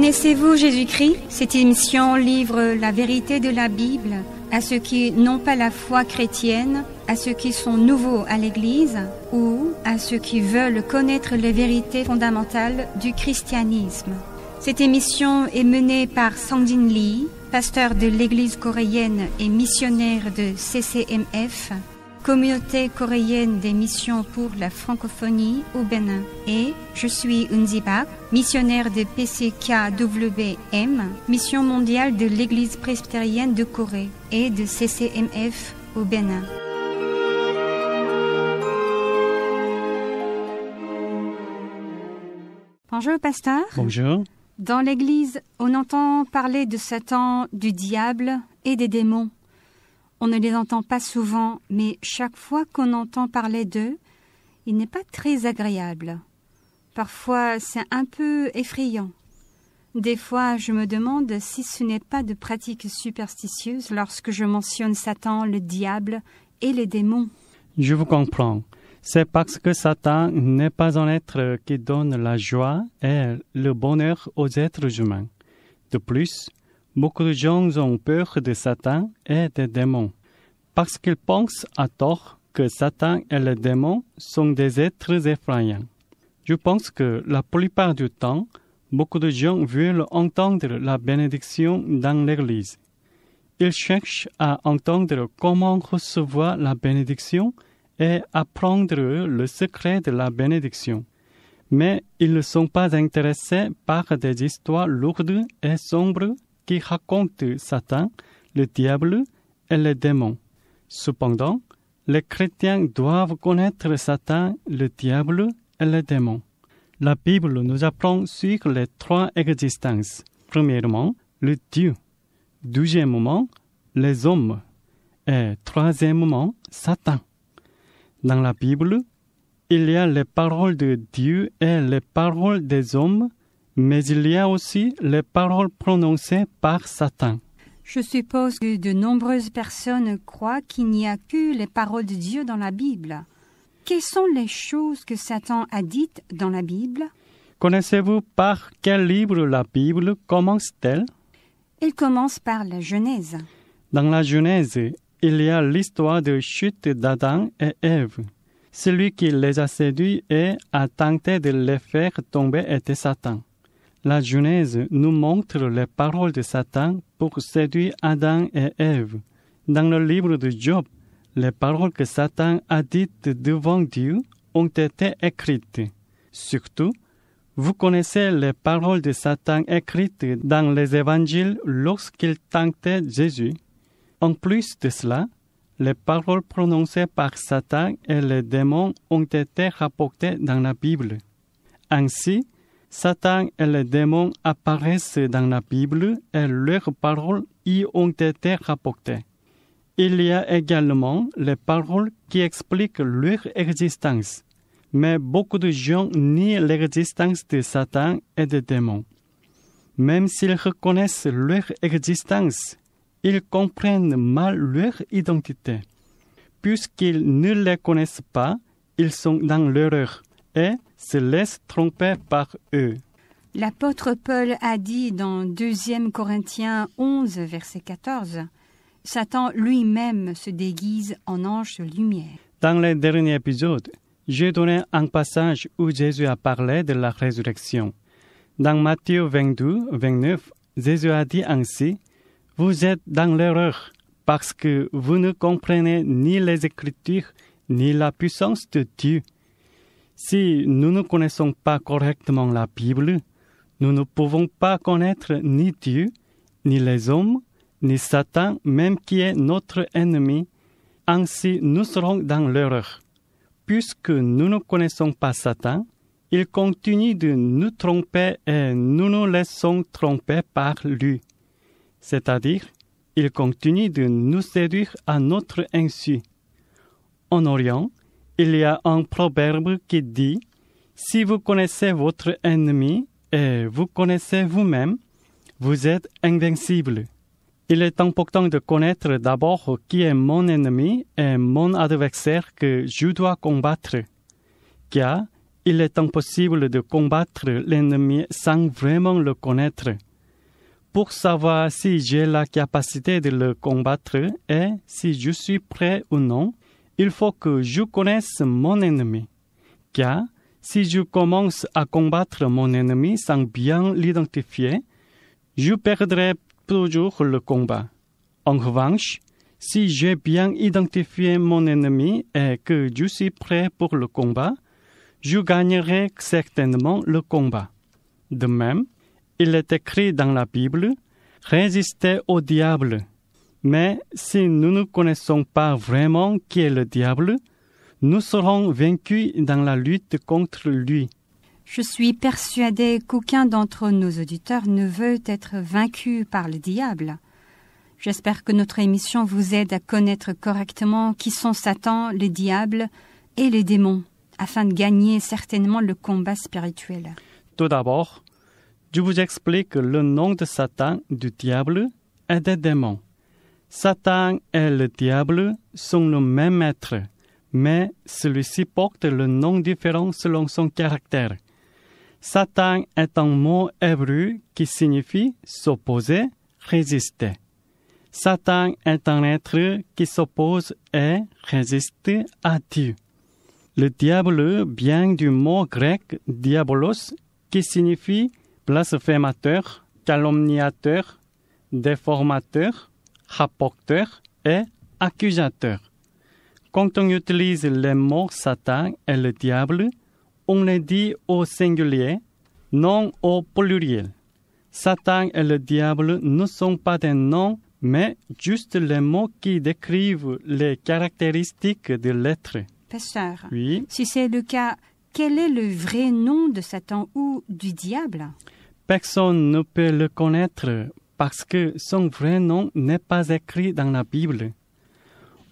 Connaissez-vous Jésus-Christ? Cette émission livre la vérité de la Bible à ceux qui n'ont pas la foi chrétienne, à ceux qui sont nouveaux à l'Église ou à ceux qui veulent connaître les vérités fondamentales du christianisme. Cette émission est menée par Sangdin Lee, pasteur de l'Église coréenne et missionnaire de CCMF, Communauté coréenne des missions pour la francophonie au Bénin. Et je suis Unzi Bak, missionnaire de PCKWM, Mission mondiale de l'Église presbytérienne de Corée et de CCMF au Bénin. Bonjour pasteur. Bonjour. Dans l'Église, on entend parler de Satan, du diable et des démons. On ne les entend pas souvent, mais chaque fois qu'on entend parler d'eux, il n'est pas très agréable. Parfois, c'est un peu effrayant. Des fois, je me demande si ce n'est pas de pratiques superstitieuses lorsque je mentionne Satan, le diable et les démons. Je vous comprends. C'est parce que Satan n'est pas un être qui donne la joie et le bonheur aux êtres humains. De plus, beaucoup de gens ont peur de Satan et des démons, parce qu'ils pensent à tort que Satan et les démons sont des êtres effrayants. Je pense que la plupart du temps, beaucoup de gens veulent entendre la bénédiction dans l'Église. Ils cherchent à entendre comment recevoir la bénédiction et apprendre le secret de la bénédiction. Mais ils ne sont pas intéressés par des histoires lourdes et sombres qui racontent Satan, le diable et les démons. Cependant, les chrétiens doivent connaître Satan, le diable et les démons. La Bible nous apprend sur les trois existences. Premièrement, le Dieu. Deuxièmement, les hommes. Et troisièmement, Satan. Dans la Bible, il y a les paroles de Dieu et les paroles des hommes, mais il y a aussi les paroles prononcées par Satan. Je suppose que de nombreuses personnes croient qu'il n'y a que les paroles de Dieu dans la Bible. Quelles sont les choses que Satan a dites dans la Bible? Connaissez-vous par quel livre la Bible commence-t-elle? Elle commence par la Genèse. Dans la Genèse, il y a l'histoire de chute d'Adam et Ève. Celui qui les a séduits et a tenté de les faire tomber était Satan. La Genèse nous montre les paroles de Satan pour séduire Adam et Ève. Dans le livre de Job, les paroles que Satan a dites devant Dieu ont été écrites. Surtout, vous connaissez les paroles de Satan écrites dans les évangiles lorsqu'il tentait Jésus. En plus de cela, les paroles prononcées par Satan et les démons ont été rapportées dans la Bible. Ainsi, Satan et les démons apparaissent dans la Bible et leurs paroles y ont été rapportées. Il y a également les paroles qui expliquent leur existence, mais beaucoup de gens nient l'existence de Satan et des démons. Même s'ils reconnaissent leur existence, ils comprennent mal leur identité. Puisqu'ils ne les connaissent pas, ils sont dans l'erreur et se laissent tromper par eux. L'apôtre Paul a dit dans 2 Corinthiens 11, verset 14, « Satan lui-même se déguise en ange de lumière. » Dans le dernier épisode, j'ai donné un passage où Jésus a parlé de la résurrection. Dans Matthieu 22, 29, Jésus a dit ainsi, « Vous êtes dans l'erreur, parce que vous ne comprenez ni les Écritures, ni la puissance de Dieu. » Si nous ne connaissons pas correctement la Bible, nous ne pouvons pas connaître ni Dieu, ni les hommes, ni Satan, même qui est notre ennemi. Ainsi, nous serons dans l'erreur. Puisque nous ne connaissons pas Satan, il continue de nous tromper et nous nous laissons tromper par lui. C'est-à-dire, il continue de nous séduire à notre insu. En Orient, il y a un proverbe qui dit « Si vous connaissez votre ennemi et vous connaissez vous-même, vous êtes invincible. » Il est important de connaître d'abord qui est mon ennemi et mon adversaire que je dois combattre. Car il est impossible de combattre l'ennemi sans vraiment le connaître. Pour savoir si j'ai la capacité de le combattre et si je suis prêt ou non, il faut que je connaisse mon ennemi. Car si je commence à combattre mon ennemi sans bien l'identifier, je perdrai toujours le combat. En revanche, si j'ai bien identifié mon ennemi et que je suis prêt pour le combat, je gagnerai certainement le combat. De même, il est écrit dans la Bible, « Résistez au diable ». Mais si nous ne connaissons pas vraiment qui est le diable, nous serons vaincus dans la lutte contre lui. Je suis persuadée qu'aucun d'entre nos auditeurs ne veut être vaincu par le diable. J'espère que notre émission vous aide à connaître correctement qui sont Satan, le diable et les démons, afin de gagner certainement le combat spirituel. Tout d'abord, je vous explique le nom de Satan, du diable et des démons. Satan et le diable sont le même être, mais celui-ci porte le nom différent selon son caractère. Satan est un mot hébreu qui signifie s'opposer, résister. Satan est un être qui s'oppose et résiste à Dieu. Le diable vient du mot grec diabolos qui signifie blasphémateur, calomniateur, déformateur, rapporteur et accusateur. Quand on utilise les mots Satan et le diable, on les dit au singulier, non au pluriel. Satan et le diable ne sont pas des noms, mais juste les mots qui décrivent les caractéristiques de l'être. Pasteur, Oui. Si c'est le cas, quel est le vrai nom de Satan ou du diable? Personne ne peut le connaître parce que son vrai nom n'est pas écrit dans la Bible.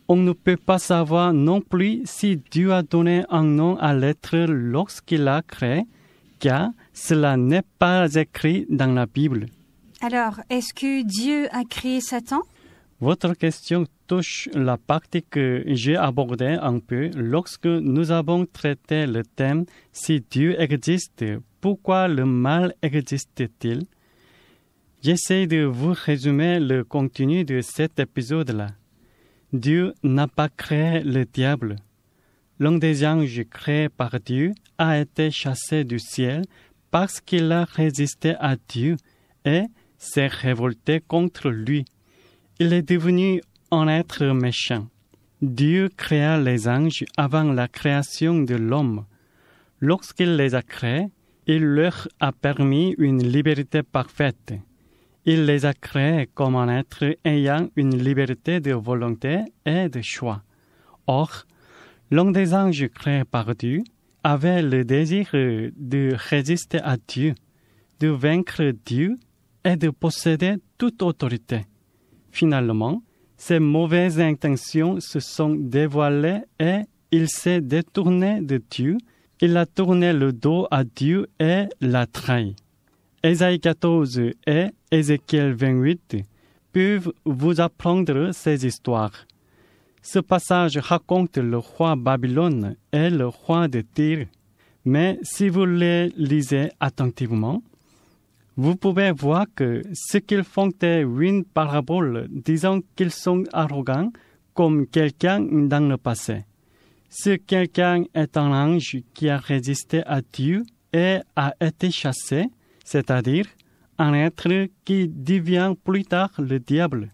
On ne peut pas savoir non plus si Dieu a donné un nom à l'être lorsqu'il l'a créé, car cela n'est pas écrit dans la Bible. Alors, est-ce que Dieu a créé Satan? Votre question touche la partie que j'ai abordée un peu lorsque nous avons traité le thème « Si Dieu existe, pourquoi le mal existe-t-il » J'essaie de vous résumer le contenu de cet épisode-là. Dieu n'a pas créé le diable. L'un des anges créés par Dieu a été chassé du ciel parce qu'il a résisté à Dieu et s'est révolté contre lui. Il est devenu un être méchant. Dieu créa les anges avant la création de l'homme. Lorsqu'il les a créés, il leur a permis une liberté parfaite. Il les a créés comme un être ayant une liberté de volonté et de choix. Or, l'un des anges créés par Dieu avait le désir de résister à Dieu, de vaincre Dieu et de posséder toute autorité. Finalement, ses mauvaises intentions se sont dévoilées et il s'est détourné de Dieu. Il a tourné le dos à Dieu et l'a trahi. Ésaïe 14 et Ézéchiel 28 peuvent vous apprendre ces histoires. Ce passage raconte le roi Babylone et le roi de Tyr. Mais si vous les lisez attentivement, vous pouvez voir que ce qu'ils font est une parabole disant qu'ils sont arrogants comme quelqu'un dans le passé. Ce quelqu'un est un ange qui a résisté à Dieu et a été chassé, c'est-à-dire un être qui devient plus tard le diable.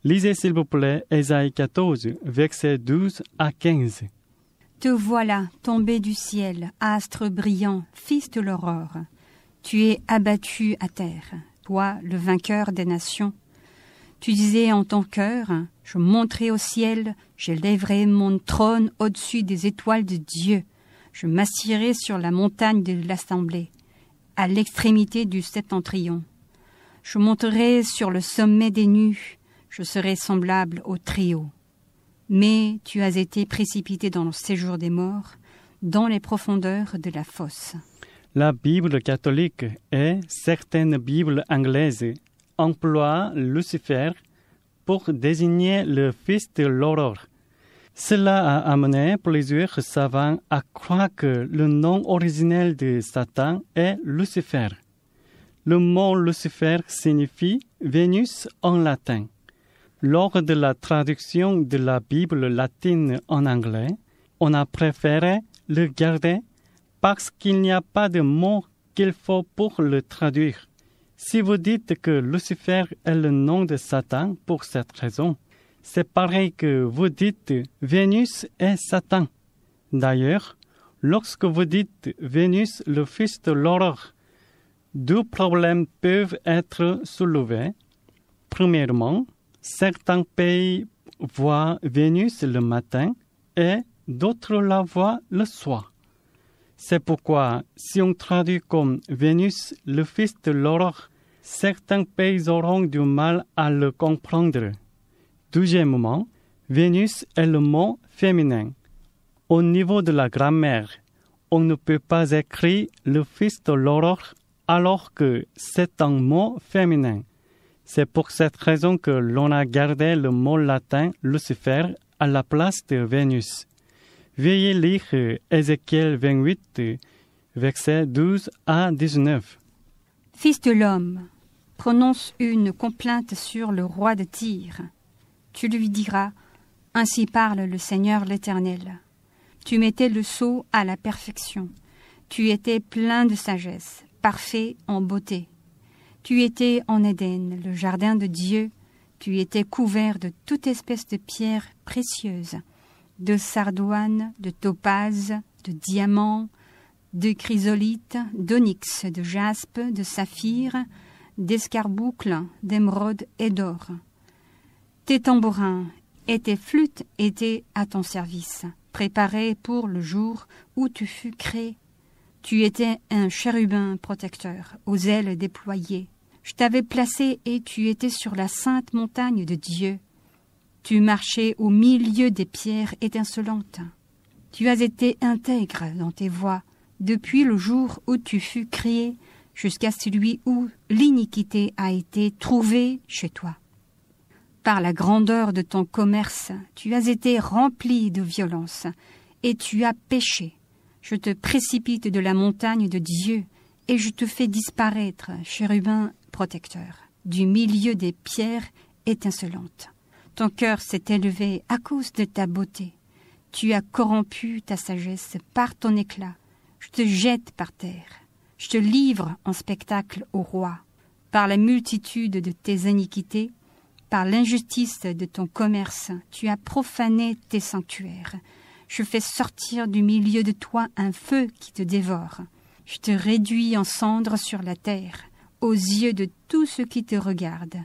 Lisez s'il vous plaît Ésaïe 14, versets 12 à 15. Te voilà tombé du ciel, astre brillant, fils de l'aurore. Tu es abattu à terre, toi le vainqueur des nations. Tu disais en ton cœur, je monterai au ciel, j'élèverai mon trône au-dessus des étoiles de Dieu. Je m'assierai sur la montagne de l'assemblée, à l'extrémité du septentrion. Je monterai sur le sommet des nues, je serai semblable au Très-Haut. Mais tu as été précipité dans le séjour des morts, dans les profondeurs de la fosse. La Bible catholique et certaines Bibles anglaises emploient Lucifer pour désigner le fils de l'aurore. Cela a amené plusieurs savants à croire que le nom originel de Satan est Lucifer. Le mot Lucifer signifie Vénus en latin. Lors de la traduction de la Bible latine en anglais, on a préféré le garder parce qu'il n'y a pas de mot qu'il faut pour le traduire. Si vous dites que Lucifer est le nom de Satan pour cette raison, c'est pareil que vous dites Vénus est Satan. D'ailleurs, lorsque vous dites Vénus, le fils de l'aurore, deux problèmes peuvent être soulevés. Premièrement, certains pays voient Vénus le matin et d'autres la voient le soir. C'est pourquoi, si on traduit comme Vénus, le fils de l'aurore, certains pays auront du mal à le comprendre. Deuxièmement, Vénus est le mot féminin. Au niveau de la grammaire, on ne peut pas écrire le fils de l'aurore alors que c'est un mot féminin. C'est pour cette raison que l'on a gardé le mot latin Lucifer à la place de Vénus. Veuillez lire Ézéchiel 28, versets 12 à 19. Fils de l'homme, prononce une complainte sur le roi de Tyr. Tu lui diras, ainsi parle le Seigneur l'Éternel. Tu mettais le sceau à la perfection. Tu étais plein de sagesse, parfait en beauté. Tu étais en Éden, le jardin de Dieu. Tu étais couvert de toute espèce de pierres précieuses, de sardoine, de topaze, de diamants, de chrysolite, d'onyx, de jaspe, de saphir, d'escarboucle, d'émeraude et d'or. Tes tambourins et tes flûtes étaient à ton service, préparés pour le jour où tu fus créé. Tu étais un chérubin protecteur, aux ailes déployées. Je t'avais placé et tu étais sur la sainte montagne de Dieu. Tu marchais au milieu des pierres étincelantes. Tu as été intègre dans tes voies, depuis le jour où tu fus créé, jusqu'à celui où l'iniquité a été trouvée chez toi. Par la grandeur de ton commerce, tu as été rempli de violence, et tu as péché. Je te précipite de la montagne de Dieu, et je te fais disparaître, chérubin protecteur, du milieu des pierres étincelantes. Ton cœur s'est élevé à cause de ta beauté. Tu as corrompu ta sagesse par ton éclat. Je te jette par terre. Je te livre en spectacle au roi. Par la multitude de tes iniquités, par l'injustice de ton commerce, tu as profané tes sanctuaires. Je fais sortir du milieu de toi un feu qui te dévore. Je te réduis en cendres sur la terre, aux yeux de tous ceux qui te regardent.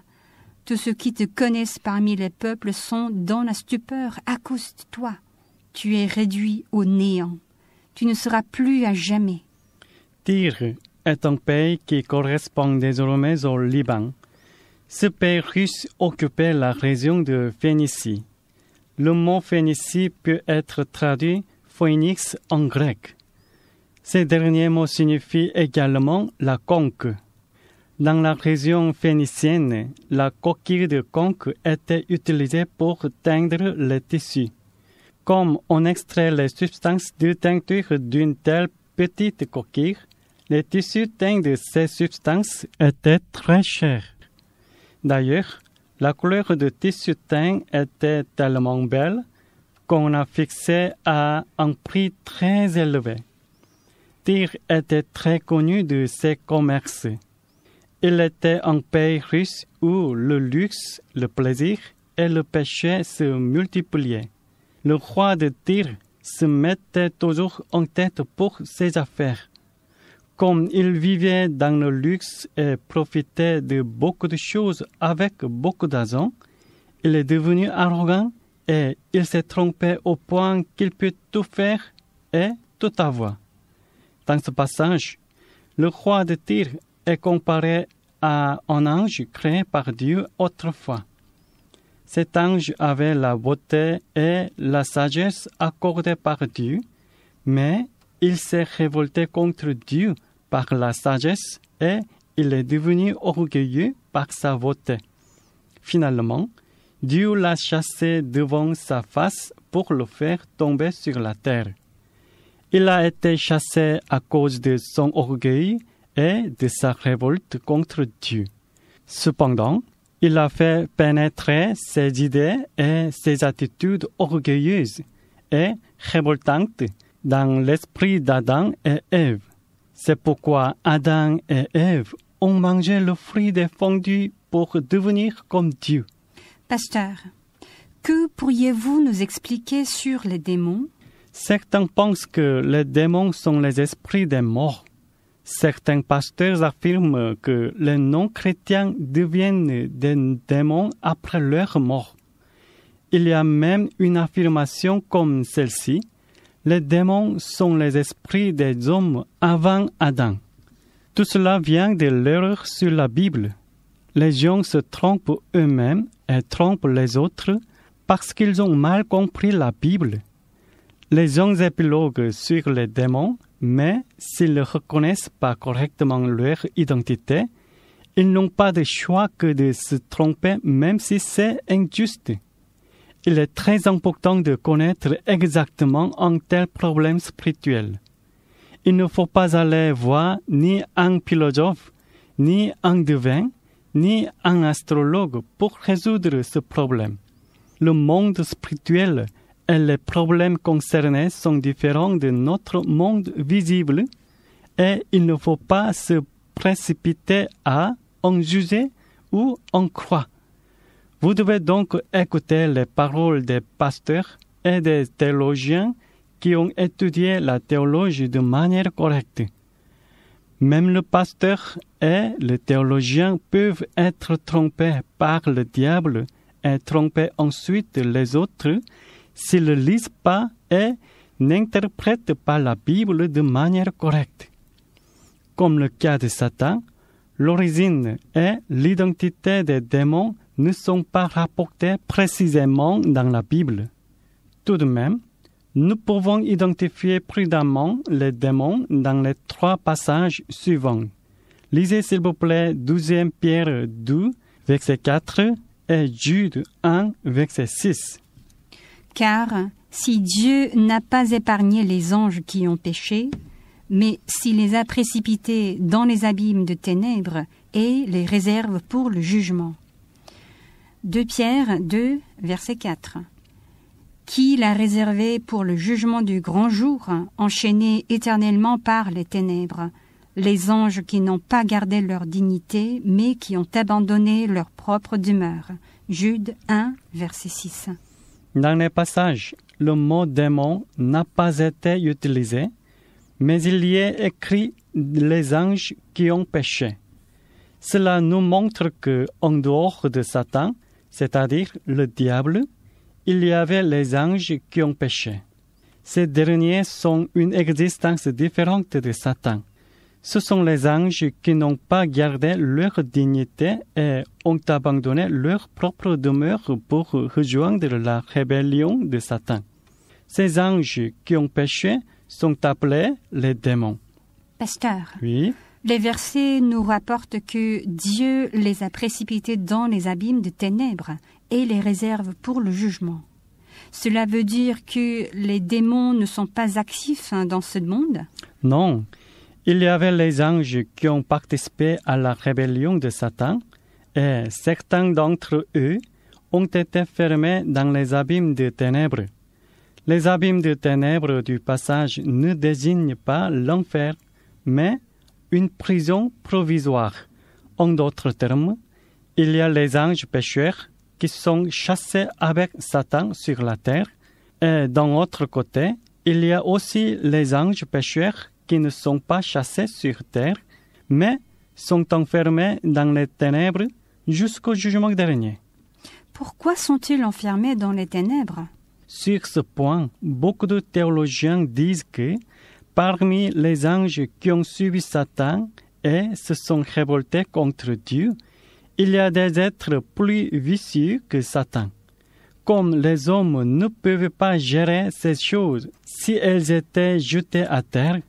Tous ceux qui te connaissent parmi les peuples sont dans la stupeur à cause de toi. Tu es réduit au néant. Tu ne seras plus à jamais. Tyr est un pays qui correspond désormais au Liban. Ce pays russe occupait la région de Phénicie. Le mot Phénicie peut être traduit phoenix en grec. Ce dernier mot signifie également la conque. Dans la région phénicienne, la coquille de conque était utilisée pour teindre les tissus. Comme on extrait les substances de teinture d'une telle petite coquille, les tissus teints de ces substances étaient très chers. D'ailleurs, la couleur de tissu teint était tellement belle qu'on a fixé à un prix très élevé. Tyr était très connu de ses commerces. Il était un pays russe où le luxe, le plaisir et le péché se multipliaient. Le roi de Tyr se mettait toujours en tête pour ses affaires. Comme il vivait dans le luxe et profitait de beaucoup de choses avec beaucoup d'argent, il est devenu arrogant et il s'est trompé au point qu'il peut tout faire et tout avoir. Dans ce passage, le roi de Tyr est comparé à un ange créé par Dieu autrefois. Cet ange avait la beauté et la sagesse accordées par Dieu, mais il s'est révolté contre Dieu par la sagesse et il est devenu orgueilleux par sa beauté. Finalement, Dieu l'a chassé devant sa face pour le faire tomber sur la terre. Il a été chassé à cause de son orgueil et de sa révolte contre Dieu. Cependant, il a fait pénétrer ses idées et ses attitudes orgueilleuses et révoltantes dans l'esprit d'Adam et Ève. C'est pourquoi Adam et Ève ont mangé le fruit défendu pour devenir comme Dieu. Pasteur, que pourriez-vous nous expliquer sur les démons? Certains pensent que les démons sont les esprits des morts. Certains pasteurs affirment que les non-chrétiens deviennent des démons après leur mort. Il y a même une affirmation comme celle-ci: les démons sont les esprits des hommes avant Adam. Tout cela vient de l'erreur sur la Bible. Les gens se trompent eux-mêmes et trompent les autres parce qu'ils ont mal compris la Bible. Les gens épiloguent sur les démons, mais s'ils ne reconnaissent pas correctement leur identité, ils n'ont pas de choix que de se tromper même si c'est injuste. Il est très important de connaître exactement un tel problème spirituel. Il ne faut pas aller voir ni un philosophe, ni un devin, ni un astrologue pour résoudre ce problème. Le monde spirituel et les problèmes concernés sont différents de notre monde visible et il ne faut pas se précipiter à en juger ou en croire. Vous devez donc écouter les paroles des pasteurs et des théologiens qui ont étudié la théologie de manière correcte. Même le pasteur et le théologien peuvent être trompés par le diable et tromper ensuite les autres s'ils ne lisent pas et n'interprètent pas la Bible de manière correcte. Comme le cas de Satan, l'origine et l'identité des démons ne sont pas rapportées précisément dans la Bible. Tout de même, nous pouvons identifier prudemment les démons dans les 3 passages suivants. Lisez s'il vous plaît 2 Pierre 2, verset 4 et Jude 1, verset 6. Car si Dieu n'a pas épargné les anges qui ont péché, mais s'il les a précipités dans les abîmes de ténèbres et les réserve pour le jugement. 2 Pierre 2, verset 4. Qui l'a réservé pour le jugement du grand jour, enchaînés éternellement par les ténèbres, les anges qui n'ont pas gardé leur dignité, mais qui ont abandonné leur propre demeure. Jude 1, verset 6. Dans les passages, le mot démon n'a pas été utilisé, mais il y est écrit les anges qui ont péché. Cela nous montre que, en dehors de Satan, c'est-à-dire le diable, il y avait les anges qui ont péché. Ces derniers sont une existence différente de Satan. Ce sont les anges qui n'ont pas gardé leur dignité et ont abandonné leur propre demeure pour rejoindre la rébellion de Satan. Ces anges qui ont péché sont appelés les démons. Pasteur, Oui. Les versets nous rapportent que Dieu les a précipités dans les abîmes de ténèbres et les réserve pour le jugement. Cela veut dire que les démons ne sont pas actifs dans ce monde? Non. Il y avait les anges qui ont participé à la rébellion de Satan et certains d'entre eux ont été fermés dans les abîmes de ténèbres. Les abîmes de ténèbres du passage ne désignent pas l'enfer, mais une prison provisoire. En d'autres termes, il y a les anges pécheurs qui sont chassés avec Satan sur la terre, et d'un autre côté, il y a aussi les anges pécheurs qui ne sont pas chassés sur terre, mais sont enfermés dans les ténèbres jusqu'au jugement dernier. Pourquoi sont-ils enfermés dans les ténèbres? Sur ce point, beaucoup de théologiens disent que parmi les anges qui ont suivi Satan et se sont révoltés contre Dieu, il y a des êtres plus vicieux que Satan. Comme les hommes ne peuvent pas gérer ces choses si elles étaient jetées à terre,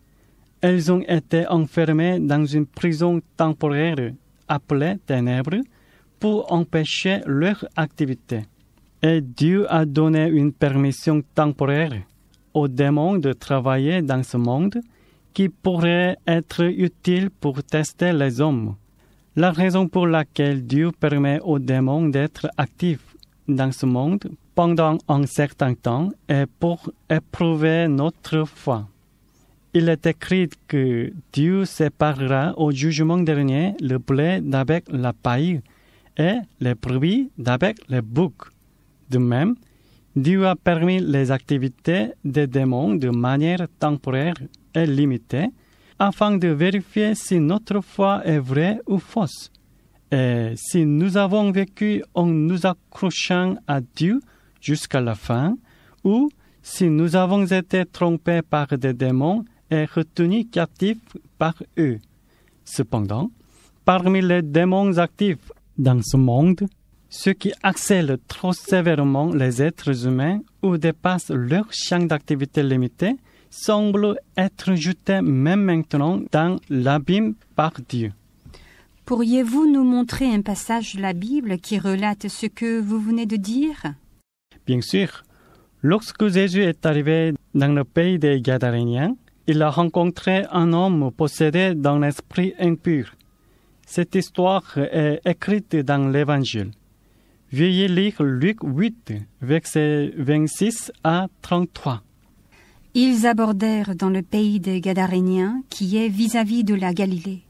elles ont été enfermées dans une prison temporaire appelée ténèbres pour empêcher leur activité. Et Dieu a donné une permission temporaire aux démons de travailler dans ce monde qui pourrait être utile pour tester les hommes. La raison pour laquelle Dieu permet aux démons d'être actifs dans ce monde pendant un certain temps est pour éprouver notre foi. Il est écrit que Dieu séparera au jugement dernier le blé d'avec la paille et les brebis d'avec les boucs. De même, Dieu a permis les activités des démons de manière temporaire et limitée afin de vérifier si notre foi est vraie ou fausse. Et si nous avons vécu en nous accrochant à Dieu jusqu'à la fin, ou si nous avons été trompés par des démons et retenus captifs par eux. Cependant, parmi les démons actifs dans ce monde, ceux qui accèlent trop sévèrement les êtres humains ou dépassent leur champ d'activité limité semblent être jetés même maintenant dans l'abîme par Dieu. Pourriez-vous nous montrer un passage de la Bible qui relate ce que vous venez de dire? Bien sûr, lorsque Jésus est arrivé dans le pays des Gadaréniens, il a rencontré un homme possédé d'un esprit impur. Cette histoire est écrite dans l'Évangile. Veuillez lire Luc 8, versets 26 à 33. Ils abordèrent dans le pays des Gadaréniens, qui est vis-à-vis de la Galilée.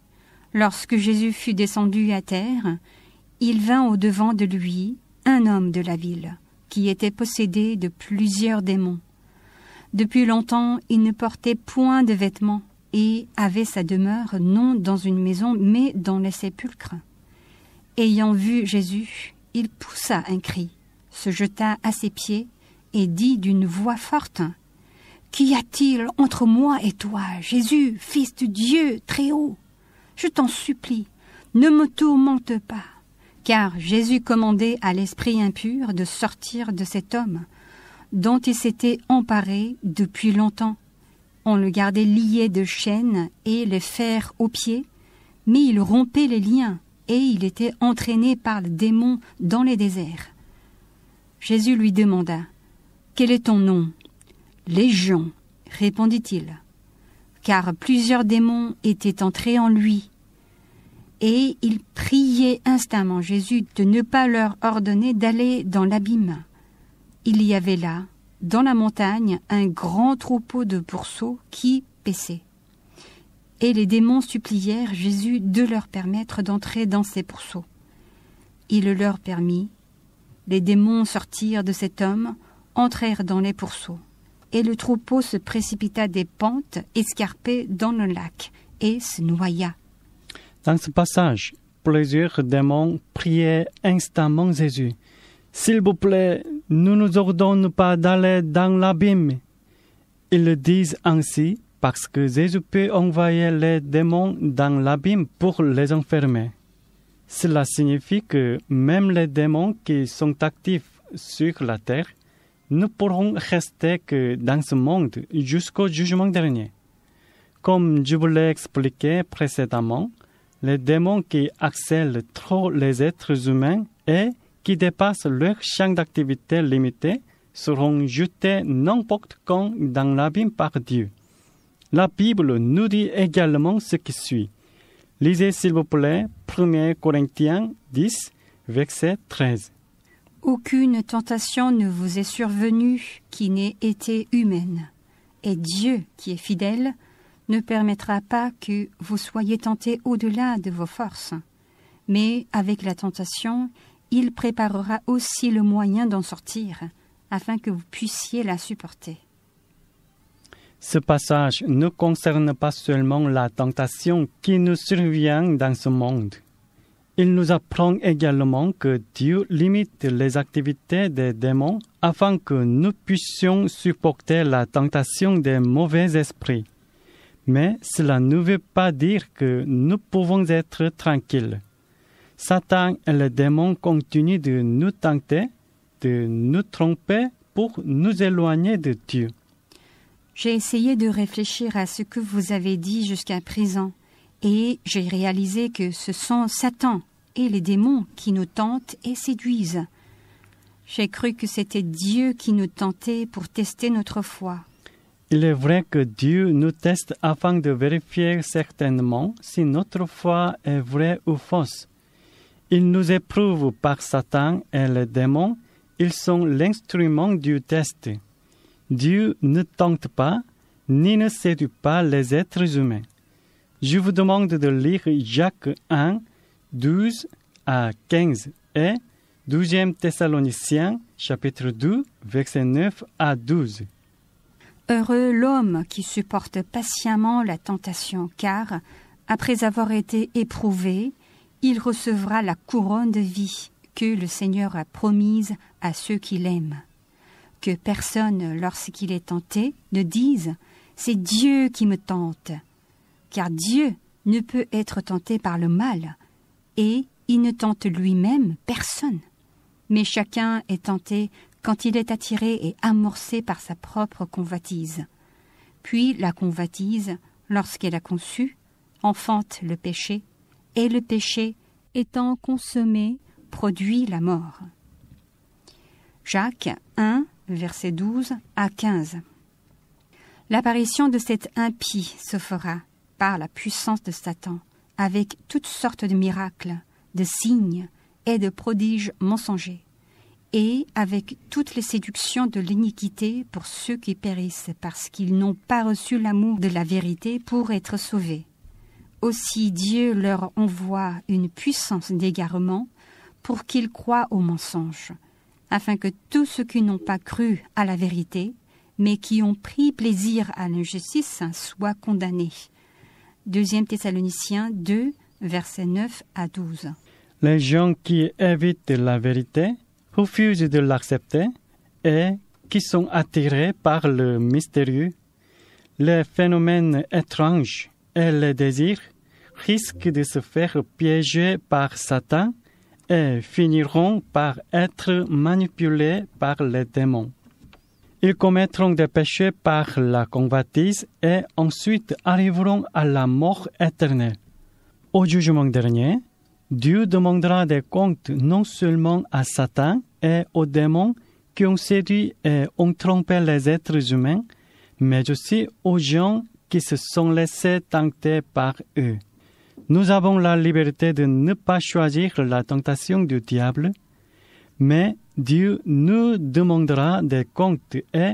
Lorsque Jésus fut descendu à terre, il vint au-devant de lui un homme de la ville, qui était possédé de plusieurs démons. Depuis longtemps, il ne portait point de vêtements et avait sa demeure non dans une maison, mais dans les sépulcres. Ayant vu Jésus, il poussa un cri, se jeta à ses pieds et dit d'une voix forte: « Qu'y a-t-il entre moi et toi, Jésus, fils de Dieu très haut? Je t'en supplie, ne me tourmente pas. » Car Jésus commandait à l'esprit impur de sortir de cet homme, dont il s'était emparé depuis longtemps. On le gardait lié de chaînes et les fers aux pieds, mais il rompait les liens et il était entraîné par le démon dans les déserts. Jésus lui demanda: « Quel est ton nom ? » « Légion, répondit-il, car plusieurs démons étaient entrés en lui. Et il priait instamment Jésus de ne pas leur ordonner d'aller dans l'abîme. Il y avait là, dans la montagne, un grand troupeau de pourceaux qui paissaient. Et les démons supplièrent Jésus de leur permettre d'entrer dans ces pourceaux. Il le leur permit. Les démons sortirent de cet homme, entrèrent dans les pourceaux. Et le troupeau se précipita des pentes escarpées dans le lac et se noya. Dans ce passage, plusieurs démons priaient instamment Jésus: « S'il vous plaît, ne nous ordonne pas d'aller dans l'abîme. » Ils le disent ainsi parce que Jésus peut envoyer les démons dans l'abîme pour les enfermer. Cela signifie que même les démons qui sont actifs sur la terre ne pourront rester que dans ce monde jusqu'au jugement dernier. Comme je vous l'ai expliqué précédemment, les démons qui accèlent trop les êtres humains et qui dépassent leur champ d'activité limité seront jetés n'importe quand dans l'abîme par Dieu. La Bible nous dit également ce qui suit. Lisez s'il vous plaît 1 Corinthiens 10, verset 13. Aucune tentation ne vous est survenue qui n'ait été humaine, et Dieu, qui est fidèle, ne permettra pas que vous soyez tentés au-delà de vos forces. Mais avec la tentation, il préparera aussi le moyen d'en sortir, afin que vous puissiez la supporter. Ce passage ne concerne pas seulement la tentation qui nous survient dans ce monde. Il nous apprend également que Dieu limite les activités des démons afin que nous puissions supporter la tentation des mauvais esprits. Mais cela ne veut pas dire que nous pouvons être tranquilles. Satan et les démons continuent de nous tenter, de nous tromper pour nous éloigner de Dieu. J'ai essayé de réfléchir à ce que vous avez dit jusqu'à présent, et j'ai réalisé que ce sont Satan et les démons qui nous tentent et séduisent. J'ai cru que c'était Dieu qui nous tentait pour tester notre foi. Il est vrai que Dieu nous teste afin de vérifier certainement si notre foi est vraie ou fausse. Il nous éprouve par Satan et les démons. Ils sont l'instrument du test. Dieu ne tente pas, ni ne séduit pas les êtres humains. Je vous demande de lire Jacques 1, 12 à 15 et 12 Thessaloniciens, chapitre 2, versets 9 à 12. Heureux l'homme qui supporte patiemment la tentation, car, après avoir été éprouvé, il recevra la couronne de vie que le Seigneur a promise à ceux qui l'aiment. Que personne, lorsqu'il est tenté, ne dise « c'est Dieu qui me tente », car Dieu ne peut être tenté par le mal, et il ne tente lui-même personne. Mais chacun est tenté quand il est attiré et amorcé par sa propre convoitise. Puis la convoitise, lorsqu'elle a conçu, enfante le péché, et le péché, étant consommé, produit la mort. Jacques 1, versets 12 à 15. L'apparition de cet impie se fera par la puissance de Satan, avec toutes sortes de miracles, de signes et de prodiges mensongers, et avec toutes les séductions de l'iniquité pour ceux qui périssent parce qu'ils n'ont pas reçu l'amour de la vérité pour être sauvés. Aussi Dieu leur envoie une puissance d'égarement pour qu'ils croient aux mensonges, afin que tous ceux qui n'ont pas cru à la vérité, mais qui ont pris plaisir à l'injustice, soient condamnés. 2 Thessaloniciens 2, versets 9 à 12. Les gens qui évitent la vérité, refusent de l'accepter et qui sont attirés par le mystérieux, les phénomènes étranges et les désirs risquent de se faire piéger par Satan et finiront par être manipulés par les démons. Ils commettront des péchés par la convoitise et ensuite arriveront à la mort éternelle. Au jugement dernier, Dieu demandera des comptes non seulement à Satan et aux démons qui ont séduit et ont trompé les êtres humains, mais aussi aux gens qui se sont laissés tenter par eux. Nous avons la liberté de ne pas choisir la tentation du diable, mais Dieu nous demandera des comptes et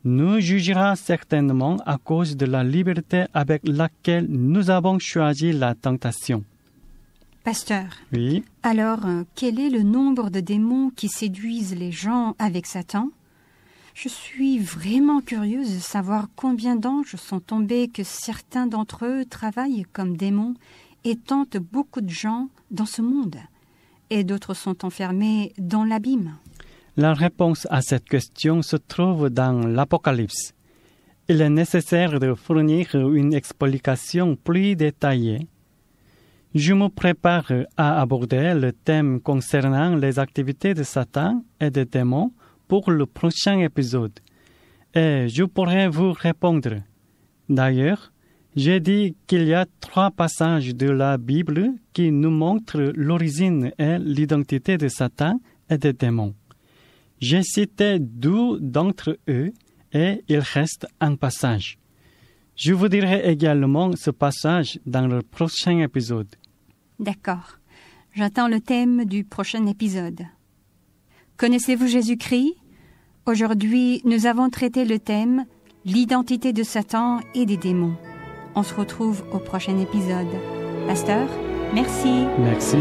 nous jugera certainement à cause de la liberté avec laquelle nous avons choisi la tentation. Pasteur, Oui. Alors, quel est le nombre de démons qui séduisent les gens avec Satan? Je suis vraiment curieuse de savoir combien d'anges sont tombés, que certains d'entre eux travaillent comme démons et tentent beaucoup de gens dans ce monde, et d'autres sont enfermés dans l'abîme. La réponse à cette question se trouve dans l'Apocalypse. Il est nécessaire de fournir une explication plus détaillée. Je me prépare à aborder le thème concernant les activités de Satan et des démons pour le prochain épisode, et je pourrai vous répondre. D'ailleurs, j'ai dit qu'il y a 3 passages de la Bible qui nous montrent l'origine et l'identité de Satan et des démons. J'ai cité 2 d'entre eux et il reste un passage. Je vous dirai également ce passage dans le prochain épisode. D'accord. J'attends le thème du prochain épisode. Connaissez-vous Jésus-Christ? Aujourd'hui, nous avons traité le thème « L'identité de Satan et des démons ». On se retrouve au prochain épisode. Pasteur, merci. Merci.